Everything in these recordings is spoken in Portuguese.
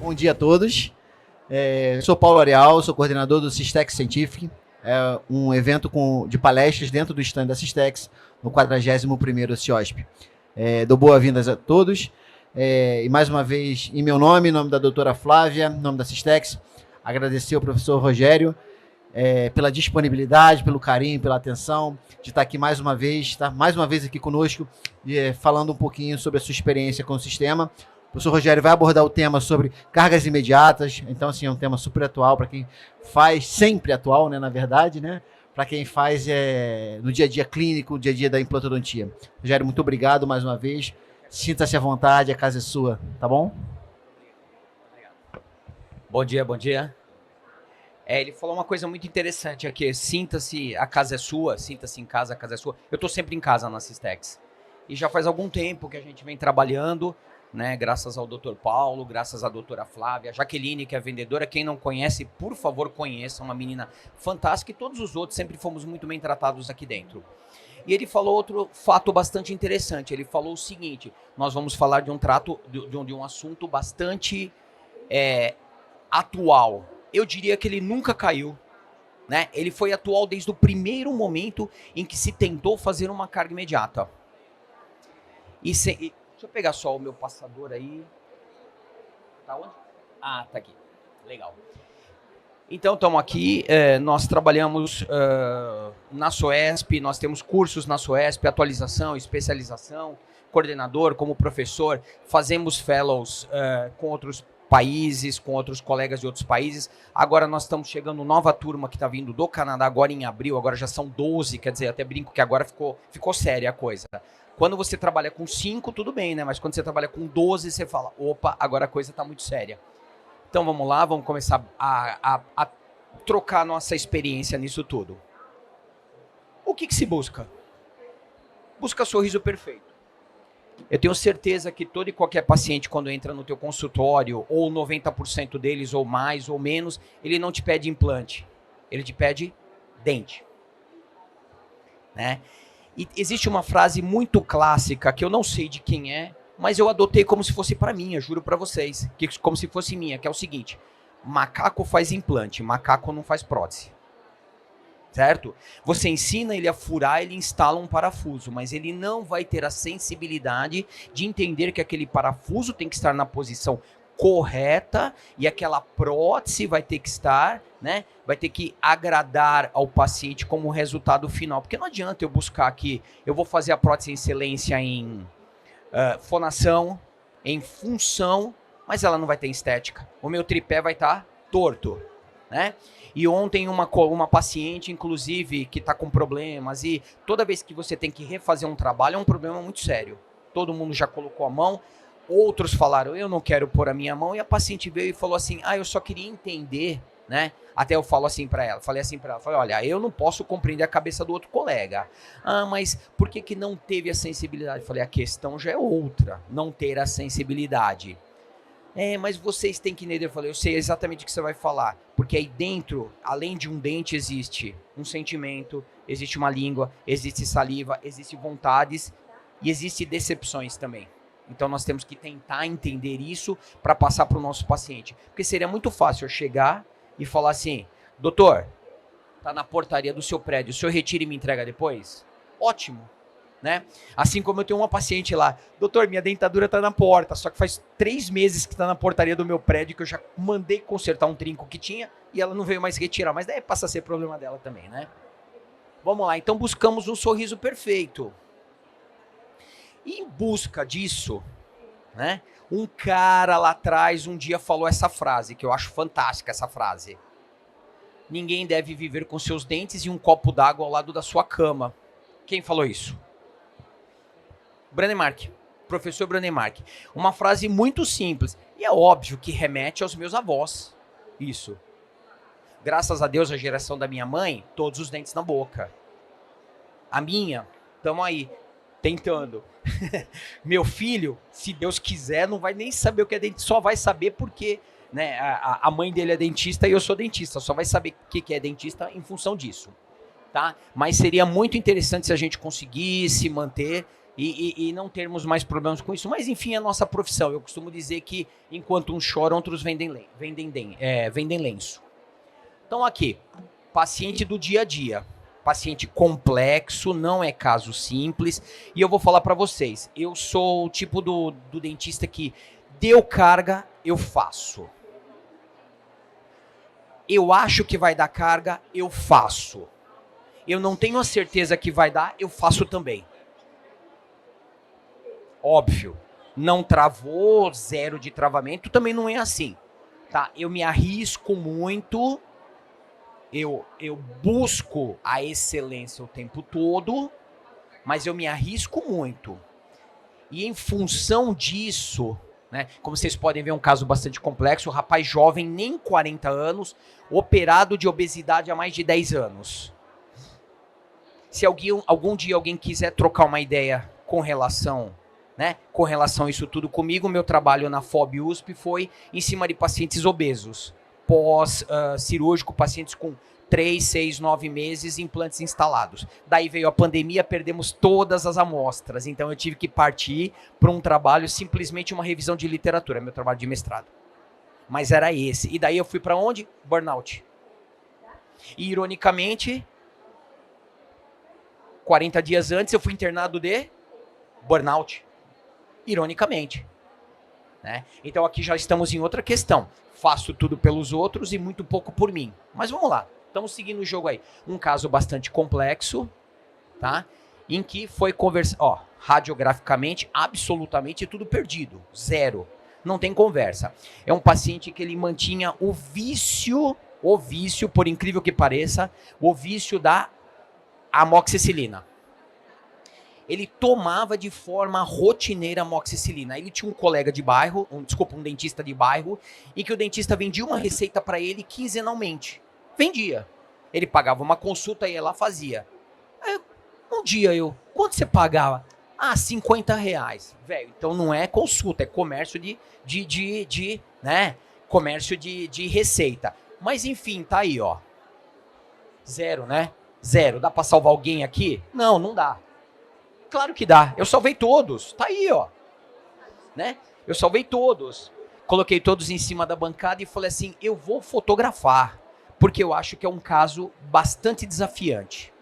Bom dia a todos. Eu sou Paulo Arial, sou coordenador do Systex Scientific, um evento de palestras dentro do stand da Systex, no 41º CIOSP. Dou boas-vindas a todos. E mais uma vez, em meu nome, em nome da doutora Flávia, em nome da Systex, agradecer ao professor Rogério pela disponibilidade, pelo carinho, pela atenção, de estar aqui mais uma vez aqui conosco, falando um pouquinho sobre a sua experiência com o sistema. O professor Rogério vai abordar o tema sobre cargas imediatas, então assim, é um tema super atual para quem faz, sempre atual, né, na verdade, né, para quem faz no dia a dia clínico, no dia a dia da implantodontia. Rogério, muito obrigado mais uma vez, sinta-se à vontade, a casa é sua, tá bom? Bom dia, bom dia. Ele falou uma coisa muito interessante aqui, sinta-se, a casa é sua, sinta-se em casa, a casa é sua. Eu estou sempre em casa na Systex, e já faz algum tempo que a gente vem trabalhando, né, graças ao Dr. Paulo, graças à doutora Flávia, a Jaqueline, que é vendedora. Quem não conhece, por favor, conheça, uma menina fantástica, e todos os outros sempre fomos muito bem tratados aqui dentro. E ele falou outro fato bastante interessante, ele falou o seguinte: nós vamos falar de um assunto bastante atual. Eu diria que ele nunca caiu, né? Ele foi atual desde o primeiro momento em que se tentou fazer uma carga imediata. Deixa eu pegar só o meu passador aí. Tá onde? Ah, tá aqui. Legal. Então, estamos aqui. Nós trabalhamos na SOESP, nós temos cursos na SOESP, atualização, especialização, coordenador, como professor, fazemos fellows com outros países, com outros colegas de outros países. Agora nós estamos chegando nova turma que está vindo do Canadá, agora em abril, agora já são 12, quer dizer, até brinco que agora ficou séria a coisa. Quando você trabalha com 5, tudo bem, né? Mas quando você trabalha com 12, você fala, opa, agora a coisa está muito séria. Então vamos lá, vamos começar a trocar nossa experiência nisso tudo. O que se busca? Busca sorriso perfeito. Eu tenho certeza que todo e qualquer paciente, quando entra no teu consultório, ou 90% deles, ou mais, ou menos, ele não te pede implante, ele te pede dente, né? E existe uma frase muito clássica, que eu não sei de quem é, mas eu adotei como se fosse para mim, eu juro para vocês, como se fosse minha, que é o seguinte: macaco faz implante, macaco não faz prótese. Certo? Você ensina ele a furar, ele instala um parafuso, mas ele não vai ter a sensibilidade de entender que aquele parafuso tem que estar na posição correta e aquela prótese vai ter que estar, né? Vai ter que agradar ao paciente como resultado final. Porque não adianta eu buscar aqui, eu vou fazer a prótese em excelência em fonação, em função, mas ela não vai ter estética. O meu tripé vai estar torto, né? E ontem uma paciente, inclusive, que está com problemas, e toda vez que você tem que refazer um trabalho, é um problema muito sério. Todo mundo já colocou a mão, outros falaram, eu não quero pôr a minha mão, e a paciente veio e falou assim, eu só queria entender, né? Até eu falo assim para ela, falei, olha, eu não posso compreender a cabeça do outro colega. Mas por que não teve a sensibilidade? Falei, a questão já é outra, não ter a sensibilidade. Mas vocês têm que entender. Eu falei, eu sei exatamente o que você vai falar, porque aí dentro, além de um dente, existe um sentimento, existe uma língua, existe saliva, existe vontades e existe decepções também. Então nós temos que tentar entender isso para passar para o nosso paciente, porque seria muito fácil eu chegar e falar assim, doutor, tá na portaria do seu prédio, o senhor retira e me entrega depois? Ótimo. Né? Assim como eu tenho uma paciente lá, doutor, minha dentadura tá na porta, só que faz 3 meses que tá na portaria do meu prédio, que eu já mandei consertar um trinco que tinha e ela não veio mais retirar, mas daí passa a ser problema dela também, né? Vamos lá, então buscamos um sorriso perfeito. E em busca disso, né? Um cara lá atrás um dia falou essa frase, que eu acho fantástica essa frase: ninguém deve viver com seus dentes e um copo d'água ao lado da sua cama. Quem falou isso? Branemark, professor Branemark. Uma frase muito simples. E é óbvio que remete aos meus avós. Isso. Graças a Deus, a geração da minha mãe, todos os dentes na boca. A minha, estamos aí, tentando. Meu filho, se Deus quiser, não vai nem saber o que é dente. Só vai saber porque, né, a mãe dele é dentista e eu sou dentista. Só vai saber o que é dentista em função disso. Tá? Mas seria muito interessante se a gente conseguisse manter e não termos mais problemas com isso. Mas enfim, é a nossa profissão. Eu costumo dizer que enquanto uns choram, outros vendem lenço. Então aqui, paciente do dia a dia. Paciente complexo, não é caso simples. E eu vou falar para vocês, eu sou o tipo do dentista que deu carga, eu faço. Eu acho que vai dar carga, eu faço. Eu não tenho a certeza que vai dar, eu faço também. Óbvio, não travou, zero de travamento, também não é assim. Tá? Eu me arrisco muito, eu busco a excelência o tempo todo, mas eu me arrisco muito. E em função disso, né, como vocês podem ver, é um caso bastante complexo, um rapaz jovem, nem 40 anos, operado de obesidade há mais de 10 anos. Se algum dia alguém quiser trocar uma ideia com relação a isso tudo comigo, meu trabalho na FOB USP foi em cima de pacientes obesos, pós-cirúrgico, pacientes com 3, 6, 9 meses, implantes instalados. Daí veio a pandemia, perdemos todas as amostras, então eu tive que partir para um trabalho, simplesmente uma revisão de literatura, meu trabalho de mestrado. Mas era esse. E daí eu fui para onde? Burnout. E ironicamente, 40 dias antes eu fui internado de burnout. Ironicamente. Né? Então aqui já estamos em outra questão. Faço tudo pelos outros e muito pouco por mim. Mas vamos lá. Estamos seguindo o jogo aí. Um caso bastante complexo, tá? Em que foi radiograficamente, absolutamente tudo perdido. Zero. Não tem conversa. É um paciente que ele mantinha o vício, por incrível que pareça, o vício da amoxicilina. Ele tomava de forma rotineira amoxicilina. Ele tinha um colega de bairro, um dentista de bairro, e que o dentista vendia uma receita para ele quinzenalmente. Vendia. Ele pagava uma consulta e ela fazia. Aí, um dia quanto você pagava? R$50. Velho, então não é consulta, é comércio comércio de receita. Mas enfim, tá aí, ó. Zero, né? Zero. Dá para salvar alguém aqui? Não, não dá. Claro que dá. Eu salvei todos. Tá aí, ó. Né? Eu salvei todos. Coloquei todos em cima da bancada e falei assim, eu vou fotografar, porque eu acho que é um caso bastante desafiante.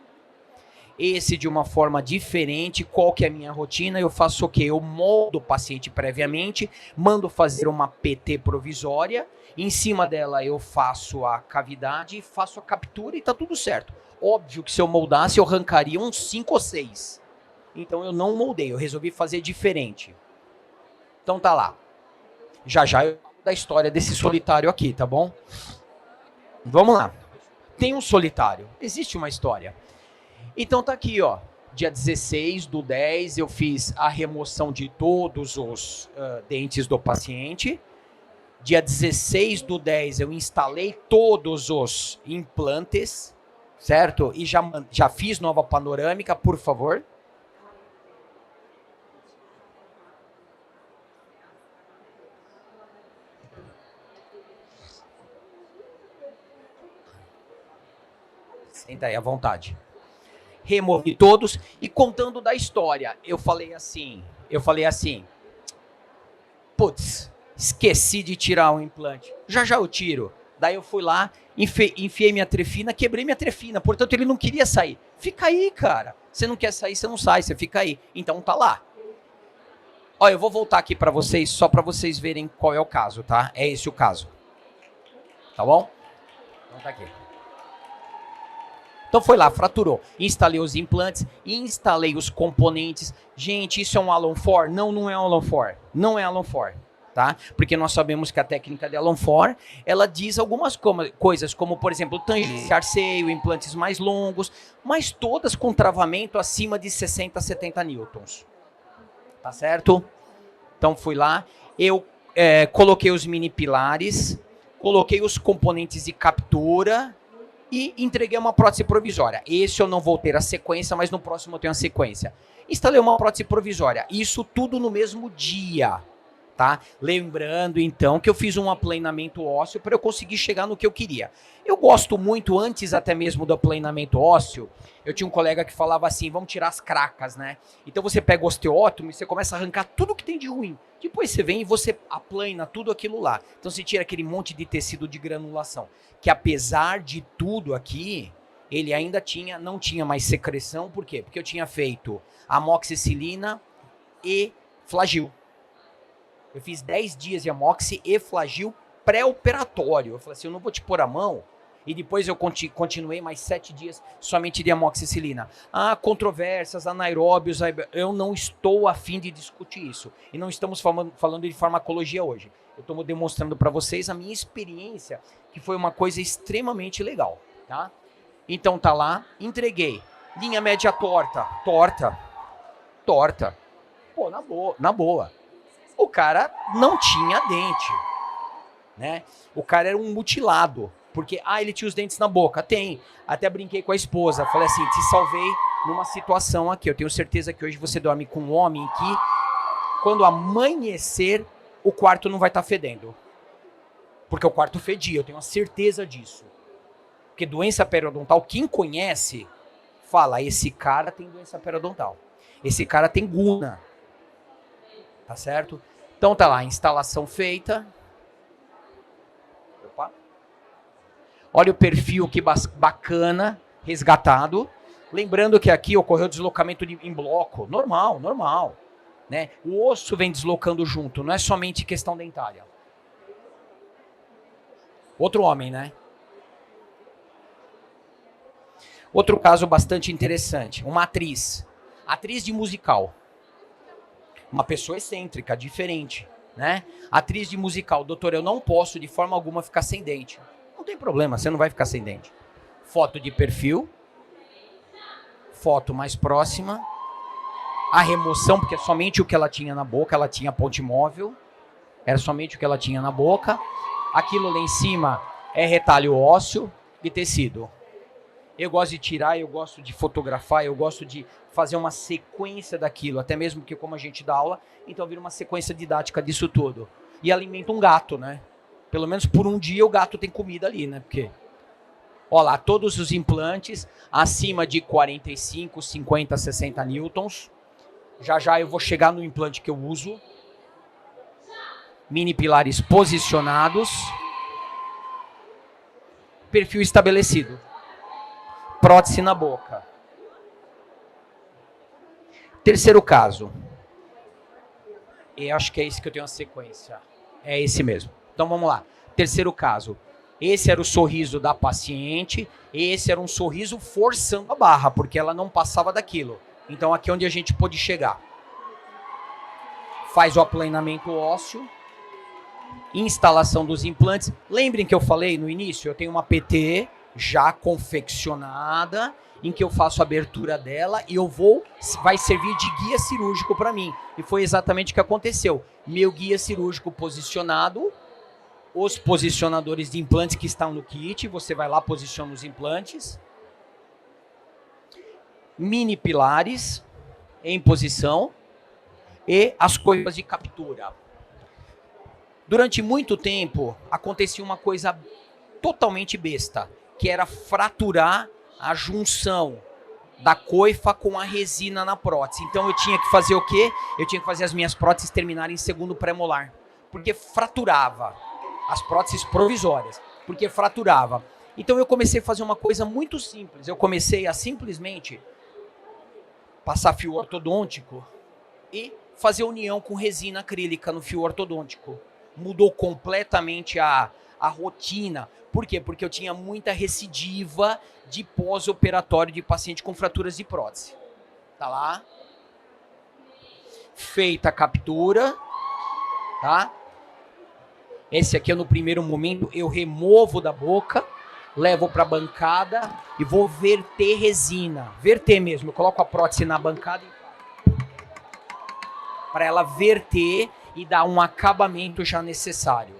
Esse de uma forma diferente, qual que é a minha rotina? Eu faço o quê? Eu moldo o paciente previamente, mando fazer uma PT provisória, em cima dela eu faço a cavidade, faço a captura e tá tudo certo. Óbvio que se eu moldasse eu arrancaria uns 5 ou 6. Então eu não moldei, eu resolvi fazer diferente. Então tá lá. Já eu falo da história desse solitário aqui, tá bom? Vamos lá. Tem um solitário, existe uma história. Então tá aqui, ó. Dia 16/10 eu fiz a remoção de todos os dentes do paciente. Dia 16/10 eu instalei todos os implantes, certo? E já fiz nova panorâmica, por favor. Senta aí, à vontade. Removi todos e contando da história, eu falei assim, putz, esqueci de tirar o implante, já eu tiro. Daí eu fui lá, enfiei minha trefina, quebrei minha trefina, portanto ele não queria sair. Fica aí, cara, você não quer sair, você não sai, você fica aí. Então tá lá. Olha, eu vou voltar aqui pra vocês, só pra vocês verem qual é o caso, tá? É esse o caso. Tá bom? Então tá aqui. Então foi lá, fraturou. Instalei os implantes, instalei os componentes. Gente, isso é um Allen Ford? Não, não é Allen Ford. Não é Allen Ford, tá? Porque nós sabemos que a técnica de Allen Ford, ela diz algumas coisas, como por exemplo, tangência, arceio, implantes mais longos, mas todas com travamento acima de 60, 70 newtons. Tá certo? Então fui lá, eu coloquei os mini pilares, coloquei os componentes de captura e entreguei uma prótese provisória. Esse eu não vou ter a sequência, mas no próximo eu tenho a sequência. Instalei uma prótese provisória. Isso tudo no mesmo dia. tá? Lembrando, então, que eu fiz um aplanamento ósseo para eu conseguir chegar no que eu queria. Eu gosto muito, antes até mesmo do aplanamento ósseo, eu tinha um colega que falava assim, vamos tirar as cracas, né? Então você pega o osteótomo e você começa a arrancar tudo que tem de ruim. Depois você vem e você aplana tudo aquilo lá. Então você tira aquele monte de tecido de granulação, que apesar de tudo aqui, ele ainda não tinha mais secreção. Por quê? Porque eu tinha feito amoxicilina e Flagyl. Eu fiz 10 dias de amoxi e Flagyl pré-operatório. Eu falei assim, eu não vou te pôr a mão. E depois eu continuei mais 7 dias somente de amoxicilina. Ah, controvérsias, anaeróbios, eu não estou a fim de discutir isso. E não estamos falando de farmacologia hoje. Eu estou demonstrando para vocês a minha experiência, que foi uma coisa extremamente legal, tá? Então tá lá, entreguei. Linha média torta. Pô, na boa. O cara não tinha dente, né? O cara era um mutilado, porque, ele tinha os dentes na boca. Tem. Até brinquei com a esposa, falei assim, te salvei numa situação aqui. Eu tenho certeza que hoje você dorme com um homem que, quando amanhecer, o quarto não vai estar fedendo. Porque o quarto fedia, eu tenho a certeza disso. Porque doença periodontal, quem conhece, fala, esse cara tem doença periodontal. Esse cara tem guna. Tá certo? Então tá lá, instalação feita. Opa. Olha o perfil que bacana, resgatado. Lembrando que aqui ocorreu deslocamento em bloco. Normal. Né? O osso vem deslocando junto, não é somente questão dentária. Outro homem, né? Outro caso bastante interessante. Uma atriz de musical. Uma pessoa excêntrica, diferente, né? Atriz de musical, doutor, eu não posso de forma alguma ficar sem dente. Não tem problema, você não vai ficar sem dente. Foto de perfil. Foto mais próxima. A remoção, porque é somente o que ela tinha na boca, ela tinha ponte móvel. Era somente o que ela tinha na boca. Aquilo lá em cima é retalho ósseo e tecido. Eu gosto de tirar, eu gosto de fotografar, eu gosto de fazer uma sequência daquilo, até mesmo que como a gente dá aula, então vira uma sequência didática disso tudo. E alimenta um gato, né? Pelo menos por um dia o gato tem comida ali, né? Porque, ó lá, todos os implantes acima de 45, 50, 60 newtons. Já eu vou chegar no implante que eu uso. Mini pilares posicionados. Perfil estabelecido. Prótese na boca. Terceiro caso. Eu acho que é esse que eu tenho a sequência. É esse mesmo. Então vamos lá. Terceiro caso. Esse era o sorriso da paciente. Esse era um sorriso forçando a barra, porque ela não passava daquilo. Então aqui é onde a gente pôde chegar. Faz o aplanamento ósseo. Instalação dos implantes. Lembrem que eu falei no início, eu tenho uma PT já confeccionada, em que eu faço a abertura dela e vai servir de guia cirúrgico para mim. E foi exatamente o que aconteceu. Meu guia cirúrgico posicionado, os posicionadores de implantes que estão no kit, você vai lá, posiciona os implantes. Mini pilares em posição e as coisas de captura. Durante muito tempo, acontecia uma coisa totalmente besta, que era fraturar a junção da coifa com a resina na prótese. Então eu tinha que fazer o quê? Eu tinha que fazer as minhas próteses terminarem em segundo pré-molar, porque fraturava. As próteses provisórias, porque fraturava. Então eu comecei a fazer uma coisa muito simples. Eu comecei a simplesmente passar fio ortodôntico e fazer união com resina acrílica no fio ortodôntico. Mudou completamente a rotina. Por quê? Porque eu tinha muita recidiva de pós-operatório de paciente com fraturas de prótese. Tá lá. Feita a captura. Tá? Esse aqui, no primeiro momento, eu removo da boca, levo para a bancada e vou verter resina. Verter mesmo. Eu coloco a prótese na bancada para ela verter e dar um acabamento já necessário.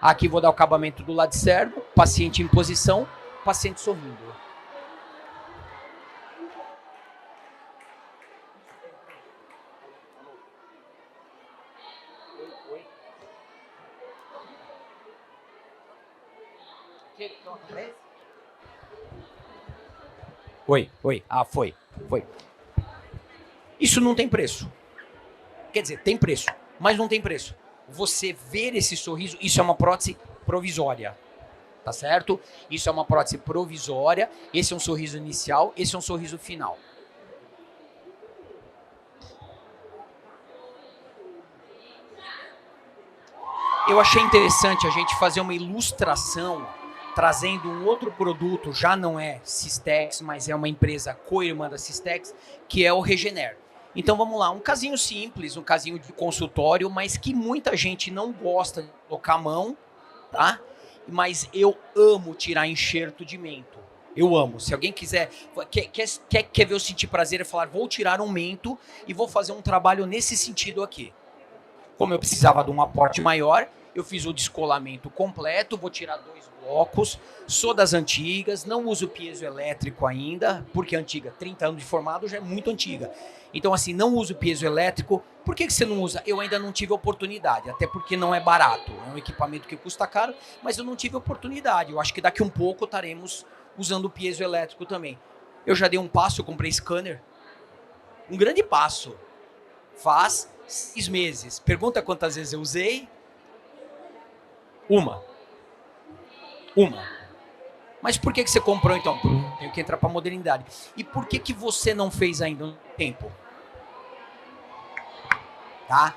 Aqui vou dar o acabamento do lado certo, paciente em posição, paciente sorrindo. Oi. Ah, foi. Isso não tem preço. Quer dizer, tem preço, mas não tem preço. Você ver esse sorriso, isso é uma prótese provisória. Tá certo? Isso é uma prótese provisória. Esse é um sorriso inicial, esse é um sorriso final. Eu achei interessante a gente fazer uma ilustração trazendo um outro produto, já não é Systex, mas é uma empresa co-irmã da Systex, que é o Regener. Então vamos lá, um casinho simples, um casinho de consultório, mas que muita gente não gosta de colocar a mão, tá? Mas eu amo tirar enxerto de mento. Eu amo. Se alguém quer ver eu sentir prazer, é falar, vou tirar um mento e vou fazer um trabalho nesse sentido aqui. Como eu precisava de um aporte maior, eu fiz o descolamento completo, vou tirar 2 blocos, sou das antigas, não uso piezoelétrico ainda, porque antiga, 30 anos de formado já é muito antiga. Então assim, não uso piezoelétrico. Por que você não usa? Eu ainda não tive oportunidade, até porque não é barato, é um equipamento que custa caro, mas eu não tive oportunidade. Eu acho que daqui um pouco estaremos usando o piezoelétrico também. Eu já dei um passo, eu comprei scanner, um grande passo, faz 6 meses. Pergunta quantas vezes eu usei? Uma. Mas por que você comprou então? Tenho que entrar para a modernidade. E por que você não fez ainda no tempo? Tá?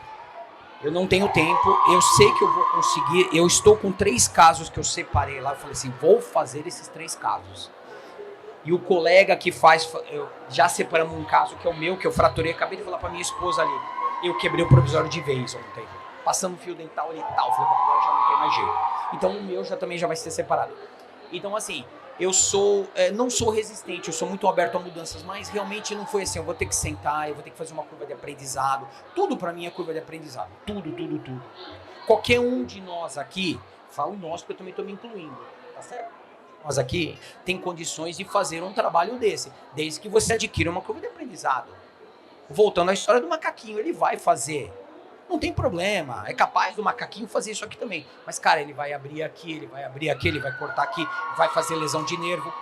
Eu não tenho tempo, eu sei que eu vou conseguir, eu estou com 3 casos que eu separei lá, eu falei assim, vou fazer esses 3 casos. E o colega que faz, já separamos um caso que é o meu, que eu fraturei, acabei de falar para minha esposa ali, eu quebrei o provisório de vez ontem, passando fio dental ali e tal, falei, agora já não tem mais jeito. Então o meu também já vai ser separado. Então assim, eu não sou resistente, eu sou muito aberto a mudanças, mas realmente não foi assim, eu vou ter que sentar, eu vou ter que fazer uma curva de aprendizado, tudo para mim é curva de aprendizado, tudo. Qualquer um de nós aqui, falo nós porque eu também estou me incluindo, tá certo? Nós aqui tem condições de fazer um trabalho desse, desde que você adquira uma curva de aprendizado. Voltando à história do macaquinho, ele vai fazer. Não tem problema, é capaz do macaquinho fazer isso aqui também. Mas, cara, ele vai abrir aqui, ele vai cortar aqui, vai fazer lesão de nervo,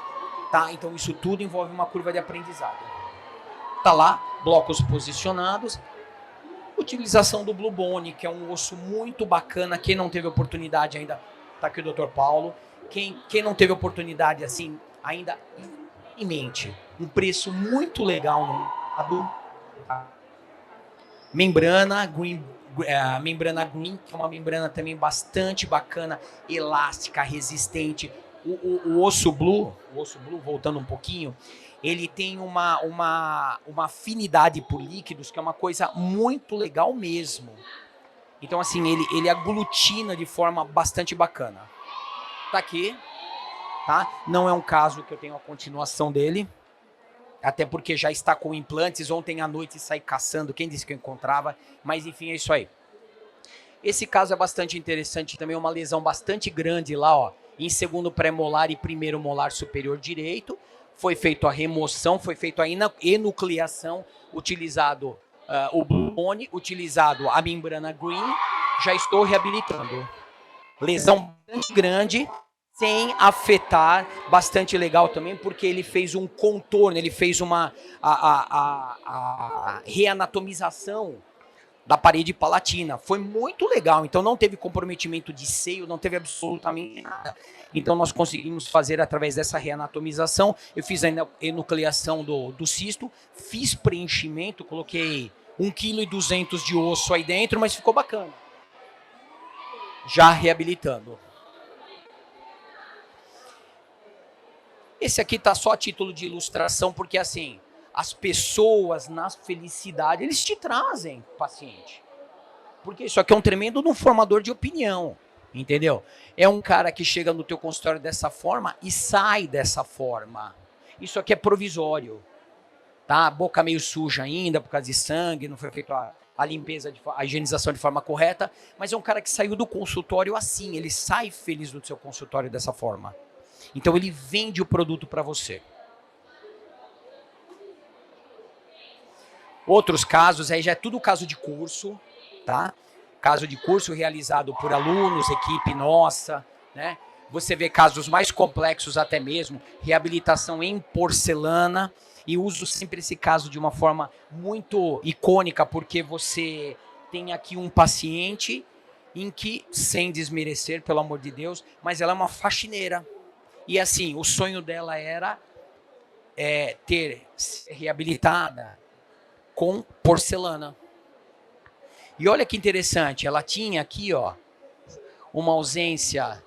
tá? Então isso tudo envolve uma curva de aprendizado. Tá lá, blocos posicionados. Utilização do Blue Bone, que é um osso muito bacana. Quem não teve oportunidade ainda, tá aqui o Dr. Paulo. Quem não teve oportunidade, assim, ainda em mente, um preço muito legal no mercado. Membrana Green, que é uma membrana também bastante bacana, elástica, resistente. O osso blue, voltando um pouquinho, ele tem uma afinidade por líquidos que é uma coisa muito legal mesmo. Então assim, ele aglutina de forma bastante bacana. Tá aqui, tá? Não é um caso que eu tenho a continuação dele. Até porque já está com implantes. Ontem à noite saí caçando, quem disse que eu encontrava, mas enfim, é isso aí. Esse caso é bastante interessante também, uma lesão bastante grande lá, ó, em segundo pré-molar e primeiro molar superior direito. Foi feita a remoção, foi feita a enucleação, utilizado o Blue Bone, utilizado a membrana Green, já estou reabilitando. Lesão bastante grande, sem afetar, bastante legal também, porque ele fez um contorno, ele fez a reanatomização da parede palatina. Foi muito legal, então não teve comprometimento de seio, não teve absolutamente nada. Então nós conseguimos fazer através dessa reanatomização, eu fiz a enucleação do cisto, fiz preenchimento, coloquei 1,2 kg de osso aí dentro, mas ficou bacana. Já reabilitando. Esse aqui tá só a título de ilustração, porque assim, as pessoas na felicidade, eles te trazem paciente. Porque isso aqui é um tremendo formador de opinião, entendeu? É um cara que chega no teu consultório dessa forma e sai dessa forma. Isso aqui é provisório, tá? Boca meio suja ainda por causa de sangue, não foi feita a limpeza, a higienização de forma correta, mas é um cara que saiu do consultório assim, ele sai feliz do seu consultório dessa forma. Então ele vende o produto para você. Outros casos, aí já é tudo caso de curso, tá? Caso de curso realizado por alunos, equipe nossa, né? Você vê casos mais complexos até mesmo, reabilitação em porcelana, e uso sempre esse caso de uma forma muito icônica, porque você tem aqui um paciente em que, sem desmerecer, pelo amor de Deus, mas ela é uma faxineira. E assim, o sonho dela era ser reabilitada com porcelana. E olha que interessante, ela tinha aqui, ó, uma ausência,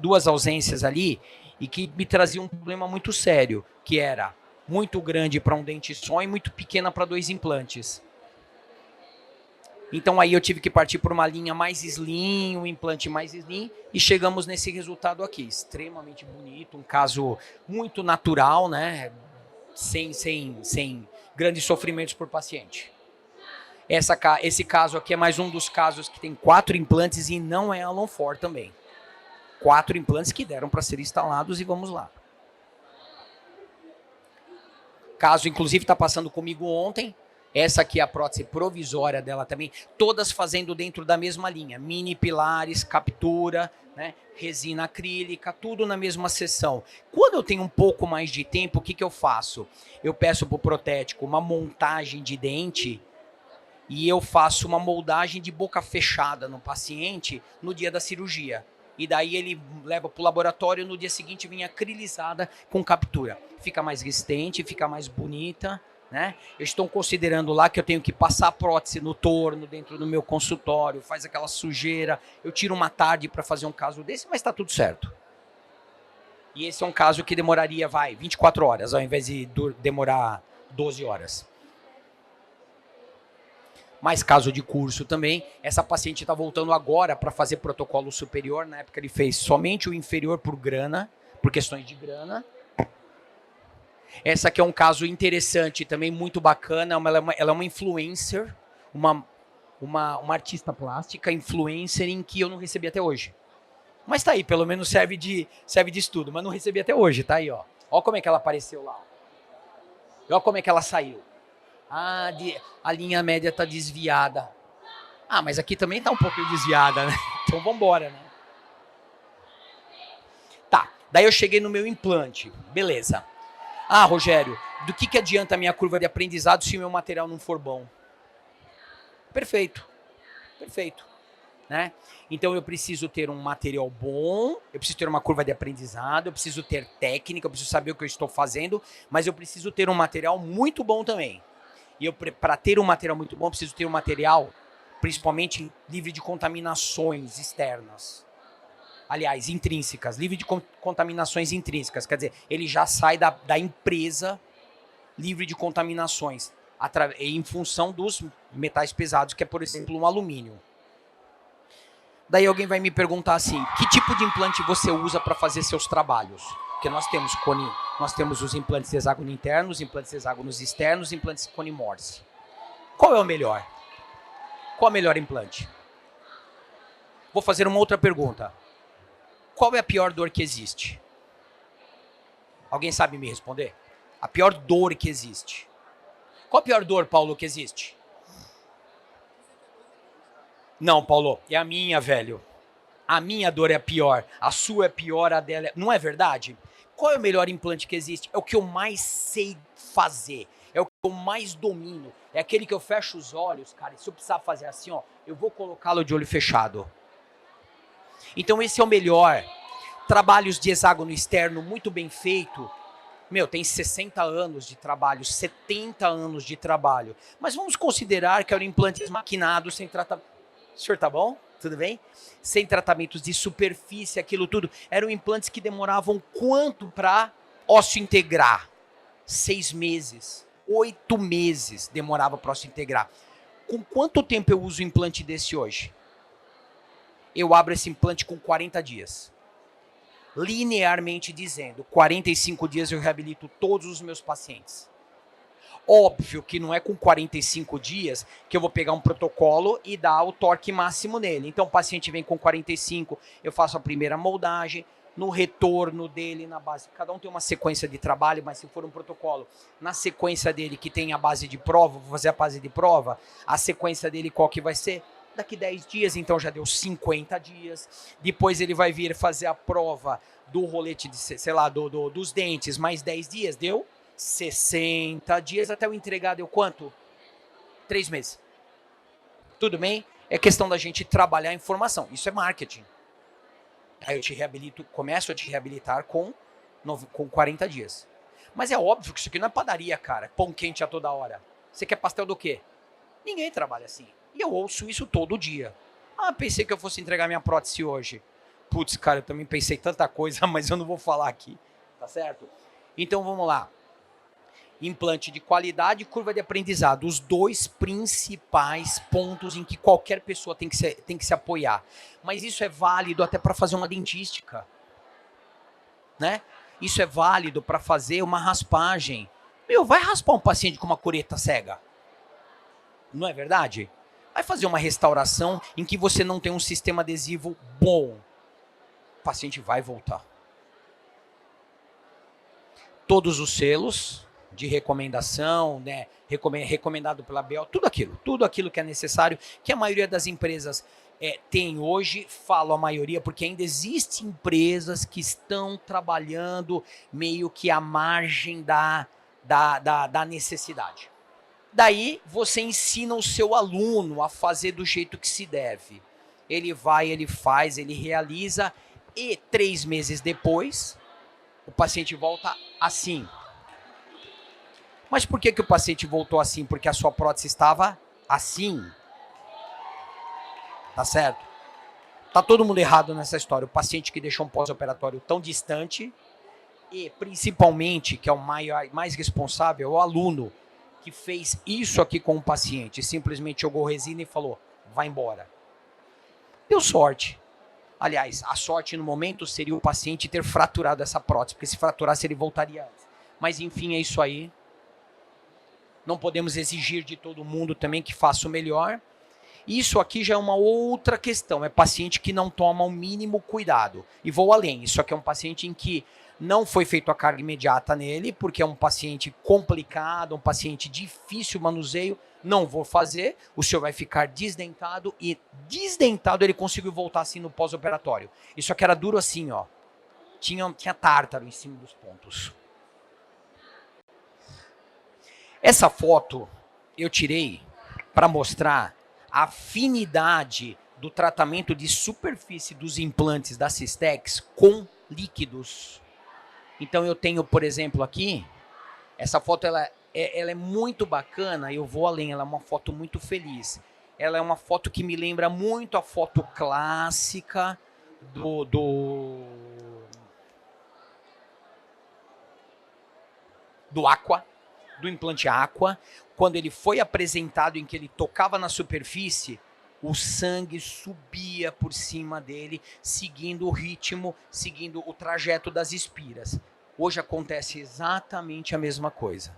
duas ausências ali, e que me trazia um problema muito sério, que era muito grande para um dente só e muito pequena para 2 implantes. Então aí eu tive que partir por uma linha mais slim, um implante mais slim, e chegamos nesse resultado aqui, extremamente bonito, um caso muito natural, né? Sem grandes sofrimentos por paciente. Esse caso aqui é mais um dos casos que tem 4 implantes e não é Alan Ford também. 4 implantes que deram para ser instalados e vamos lá. Caso, inclusive, está passando comigo ontem. Essa aqui é a prótese provisória dela também. Todas fazendo dentro da mesma linha. Mini pilares, captura, né, resina acrílica, tudo na mesma sessão. Quando eu tenho um pouco mais de tempo, o que eu faço? Eu peço para o protético uma montagem de dente e eu faço uma moldagem de boca fechada no paciente no dia da cirurgia. E daí ele leva para o laboratório, no dia seguinte vem acrilizada com captura. Fica mais resistente, fica mais bonita, né? Eu estou considerando lá que eu tenho que passar a prótese no torno, dentro do meu consultório, faz aquela sujeira. Eu tiro uma tarde para fazer um caso desse, mas está tudo certo. E esse é um caso que demoraria, 24 horas, ao invés de demorar 12 horas. Mas caso de curso também, essa paciente está voltando agora para fazer protocolo superior. Na época ele fez somente o inferior por grana, por questões de grana. Essa aqui é um caso interessante também, muito bacana. Ela é uma influencer, uma artista plástica, influencer, em que eu não recebi até hoje. Mas tá aí, pelo menos serve de estudo, mas não recebi até hoje, tá aí, ó. Ó como é que ela apareceu lá. Ó como é que ela saiu. A linha média tá desviada. Mas aqui também tá um pouquinho desviada, né? Então vambora, né? Tá, daí eu cheguei no meu implante. Beleza. Rogério, do que adianta a minha curva de aprendizado se o meu material não for bom? Perfeito. Perfeito. Né? Então eu preciso ter um material bom, eu preciso ter uma curva de aprendizado, eu preciso ter técnica, eu preciso saber o que eu estou fazendo, mas eu preciso ter um material muito bom também. E para ter um material muito bom, eu preciso ter um material, principalmente, livre de contaminações externas. Aliás, intrínsecas, livre de contaminações intrínsecas. Quer dizer, ele já sai da empresa livre de contaminações, em função dos metais pesados, que é, por exemplo, um alumínio. Daí alguém vai me perguntar assim, que tipo de implante você usa para fazer seus trabalhos? Porque nós temos os implantes de hexágono interno, os implantes de hexágonos externos, os implantes de cone Morse. Qual é o melhor? Qual é o melhor implante? Vou fazer uma outra pergunta. Qual é a pior dor que existe? Alguém sabe me responder? A pior dor que existe. Qual a pior dor, Paulo, que existe? Não, Paulo, é a minha, velho. A minha dor é a pior, a sua é pior, a dela é... Não é verdade? Qual é o melhor implante que existe? É o que eu mais sei fazer, é o que eu mais domino. É aquele que eu fecho os olhos, cara, e se eu precisar fazer assim, ó, eu vou colocá-lo de olho fechado. Então esse é o melhor. Trabalhos de hexágono externo muito bem feito. Tem 60 anos de trabalho, 70 anos de trabalho. Mas vamos considerar que eram implantes maquinados, sem tratamento. O senhor tá bom? Tudo bem? Sem tratamentos de superfície, aquilo tudo. Eram implantes que demoravam quanto para ósseo integrar? 6 meses, 8 meses demorava para ósseo integrar. Com quanto tempo eu uso um implante desse hoje? Eu abro esse implante com 40 dias. Linearmente dizendo, 45 dias eu reabilito todos os meus pacientes. Óbvio que não é com 45 dias que eu vou pegar um protocolo e dar o torque máximo nele. Então o paciente vem com 45, eu faço a primeira moldagem, no retorno dele, na base. Cada um tem uma sequência de trabalho, mas se for um protocolo, na sequência dele que tem a base de prova, vou fazer a base de prova, a sequência dele qual que vai ser? Daqui 10 dias, então já deu 50 dias. Depois ele vai vir fazer a prova do rolete, sei lá, dos dentes, mais 10 dias, deu 60 dias. Até eu entregar deu quanto? 3 meses. Tudo bem? É questão da gente trabalhar a informação. Isso é marketing. Aí eu te reabilito, começo a te reabilitar com 40 dias. Mas é óbvio que isso aqui não é padaria, cara. Pão quente a toda hora. Você quer pastel do quê? Ninguém trabalha assim. E eu ouço isso todo dia. Ah, pensei que eu fosse entregar minha prótese hoje. Putz, cara, eu também pensei tanta coisa, mas eu não vou falar aqui. Tá certo? Então vamos lá. Implante de qualidade e curva de aprendizado. Os dois principais pontos em que qualquer pessoa tem que se apoiar. Mas isso é válido até para fazer uma dentística. Né? Isso é válido para fazer uma raspagem. Meu, vai raspar um paciente com uma cureta cega? Não é verdade? Vai fazer uma restauração em que você não tem um sistema adesivo bom. O paciente vai voltar. Todos os selos de recomendação, né, recomendado pela BO, tudo aquilo que é necessário, que a maioria das empresas tem hoje, falo a maioria, porque ainda existem empresas que estão trabalhando meio que à margem da necessidade. Daí você ensina o seu aluno a fazer do jeito que se deve. Ele vai, ele faz, ele realiza e 3 meses depois o paciente volta assim. Mas por que o paciente voltou assim? Porque a sua prótese estava assim. Tá certo? Tá todo mundo errado nessa história. O paciente que deixou um pós-operatório tão distante e principalmente, que é o mais responsável, é o aluno que fez isso aqui com o paciente. Simplesmente jogou resina e falou, vai embora. Deu sorte. Aliás, a sorte no momento seria o paciente ter fraturado essa prótese, porque se fraturasse ele voltaria antes. Mas enfim, é isso aí. Não podemos exigir de todo mundo também que faça o melhor. Isso aqui já é uma outra questão. É paciente que não toma o mínimo cuidado. E vou além. Isso aqui é um paciente em que não foi feita a carga imediata nele, porque é um paciente complicado, um paciente difícil manuseio. Não vou fazer. O senhor vai ficar desdentado. E desdentado ele conseguiu voltar assim no pós-operatório. Isso aqui era duro assim, ó. Tinha tártaro em cima dos pontos. Essa foto eu tirei para mostrar a afinidade do tratamento de superfície dos implantes da Systex com líquidos. Então eu tenho, por exemplo, aqui, essa foto ela é muito bacana, eu vou além, ela é uma foto muito feliz. Ela é uma foto que me lembra muito a foto clássica do Aqua, do implante Aqua, quando ele foi apresentado em que ele tocava na superfície, o sangue subia por cima dele, seguindo o ritmo, seguindo o trajeto das espiras. Hoje acontece exatamente a mesma coisa.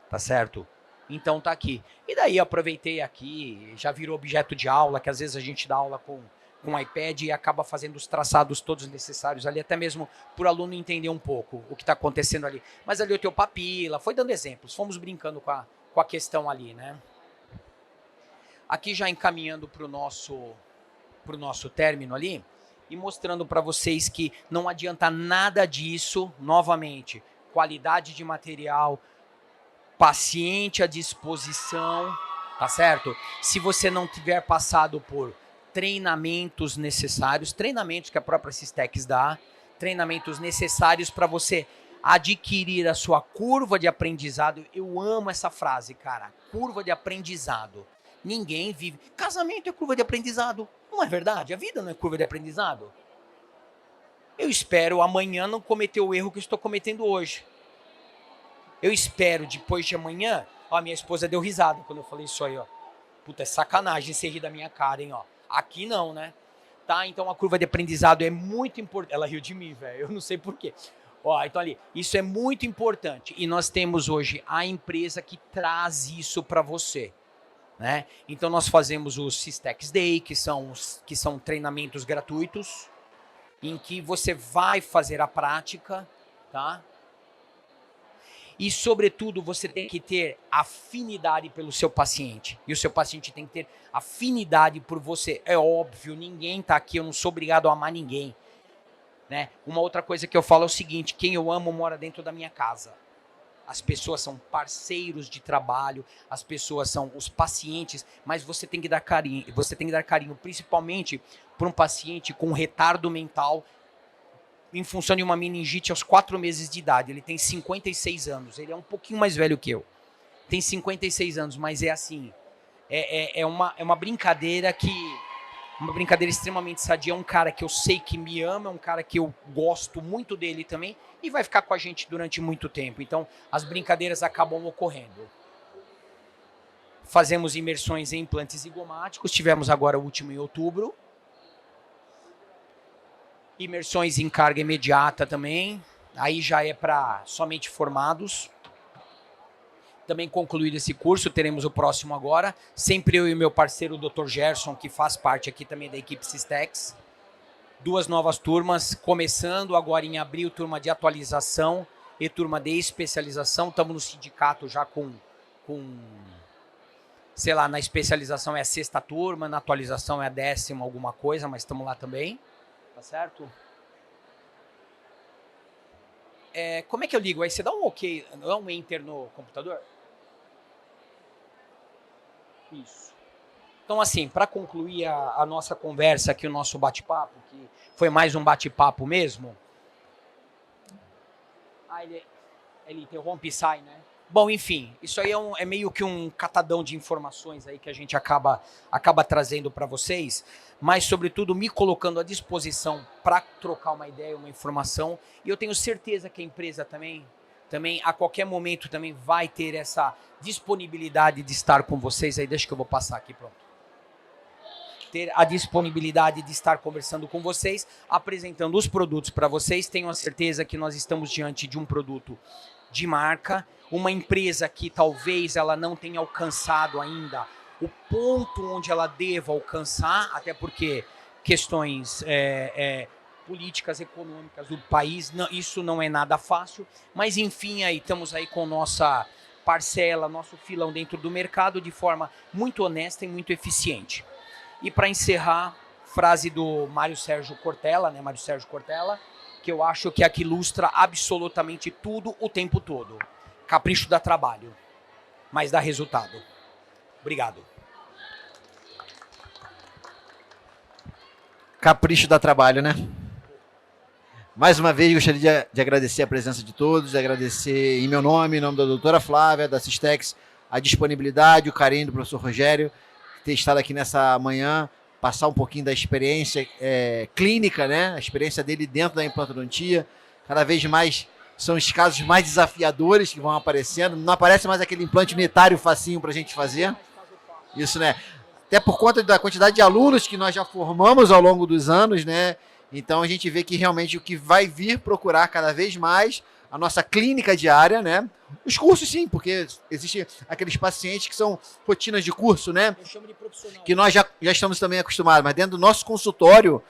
Tá certo? Então tá aqui. E daí eu aproveitei aqui, já virou objeto de aula, que às vezes a gente dá aula com iPad e acaba fazendo os traçados todos necessários ali, até mesmo para o aluno entender um pouco o que está acontecendo ali. Mas ali o teu papila, foi dando exemplos, fomos brincando com a questão ali, né? Aqui já encaminhando para o nosso término ali, e mostrando para vocês que não adianta nada disso, novamente, qualidade de material, paciente à disposição, tá certo? Se você não tiver passado por treinamentos necessários, treinamentos que a própria Systex dá, treinamentos necessários para você adquirir a sua curva de aprendizado. Eu amo essa frase, cara, curva de aprendizado. Ninguém vive... Casamento é curva de aprendizado, não é verdade? A vida não é curva de aprendizado. Eu espero amanhã não cometer o erro que eu estou cometendo hoje. Eu espero depois de amanhã... Ó, minha esposa deu risada quando eu falei isso aí, ó. Puta, é sacanagem você rir da minha cara, hein, ó. Aqui não, né? Tá? Então a curva de aprendizado é muito importante. Ela riu de mim, velho. Eu não sei porquê. Ó, então ali, isso é muito importante. E nós temos hoje a empresa que traz isso para você, né? Então nós fazemos o Systex Day, que são treinamentos gratuitos, em que você vai fazer a prática, tá? E, sobretudo, você tem que ter afinidade pelo seu paciente. E o seu paciente tem que ter afinidade por você. É óbvio, ninguém tá aqui, eu não sou obrigado a amar ninguém. Né? Uma outra coisa que eu falo é o seguinte, quem eu amo mora dentro da minha casa. As pessoas são parceiros de trabalho, as pessoas são os pacientes, mas você tem que dar carinho, principalmente para um paciente com retardo mental, em função de uma meningite aos 4 meses de idade. Ele tem 56 anos, ele é um pouquinho mais velho que eu. Tem 56 anos, mas é assim, é uma brincadeira uma brincadeira extremamente sadia. É um cara que eu sei que me ama, é um cara que eu gosto muito dele também e vai ficar com a gente durante muito tempo. Então, as brincadeiras acabam ocorrendo. Fazemos imersões em implantes zigomáticos, tivemos agora o último em outubro. Imersões em carga imediata também, aí já é para somente formados. Também concluído esse curso, teremos o próximo agora. Sempre eu e meu parceiro, o Dr. Gerson, que faz parte aqui também da equipe Systex. 2 novas turmas, começando agora em abril, turma de atualização e turma de especialização. Estamos no sindicato já com sei lá, na especialização é a 6ª turma, na atualização é a 10ª alguma coisa, mas estamos lá também. Tá certo? Como é que eu ligo? Aí você dá um OK, dá um Enter no computador? Isso. Então, assim, para concluir a nossa conversa aqui, o nosso bate-papo, que foi mais um bate-papo mesmo. Ele interrompe e sai, né? Bom, enfim, isso aí é meio que um catadão de informações aí que a gente acaba trazendo para vocês, mas, sobretudo, me colocando à disposição para trocar uma ideia, uma informação. E eu tenho certeza que a empresa também, a qualquer momento, também vai ter essa disponibilidade de estar com vocês. Aí, deixa que eu vou passar aqui, pronto. Ter a disponibilidade de estar conversando com vocês, apresentando os produtos para vocês. Tenho a certeza que nós estamos diante de um produto de marca, uma empresa que talvez ela não tenha alcançado ainda o ponto onde ela deva alcançar, até porque questões políticas, econômicas do país, isso não é nada fácil, mas enfim, aí estamos aí com nossa parcela, nosso filão dentro do mercado de forma muito honesta e muito eficiente. E para encerrar, frase do Mário Sérgio Cortella, né, Mário Sérgio Cortella, que eu acho que aqui ilustra absolutamente tudo o tempo todo. Capricho dá trabalho, mas dá resultado. Obrigado. Capricho dá trabalho, né? Mais uma vez, gostaria de agradecer a presença de todos, de agradecer em meu nome, em nome da doutora Flávia, da Systex, a disponibilidade, o carinho do professor Rogério, ter estado aqui nessa manhã, passar um pouquinho da experiência clínica, né? A experiência dele dentro da implantodontia. Cada vez mais são os casos mais desafiadores que vão aparecendo. Não aparece mais aquele implante unitário facinho para a gente fazer. Isso, né? Até por conta da quantidade de alunos que nós já formamos ao longo dos anos, né? Então a gente vê que realmente o que vai vir procurar cada vez mais a nossa clínica diária, né? Os cursos sim, porque existem aqueles pacientes que são rotinas de curso, né? Eu chamo de profissional. Que nós já estamos também acostumados, mas dentro do nosso consultório,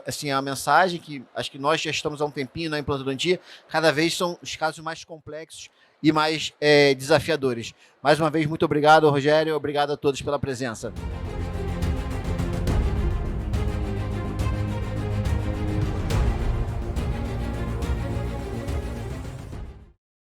assim, a mensagem que acho que nós já estamos há um tempinho na implantodontia, cada vez são os casos mais complexos e mais desafiadores. Mais uma vez, muito obrigado, Rogério, obrigado a todos pela presença.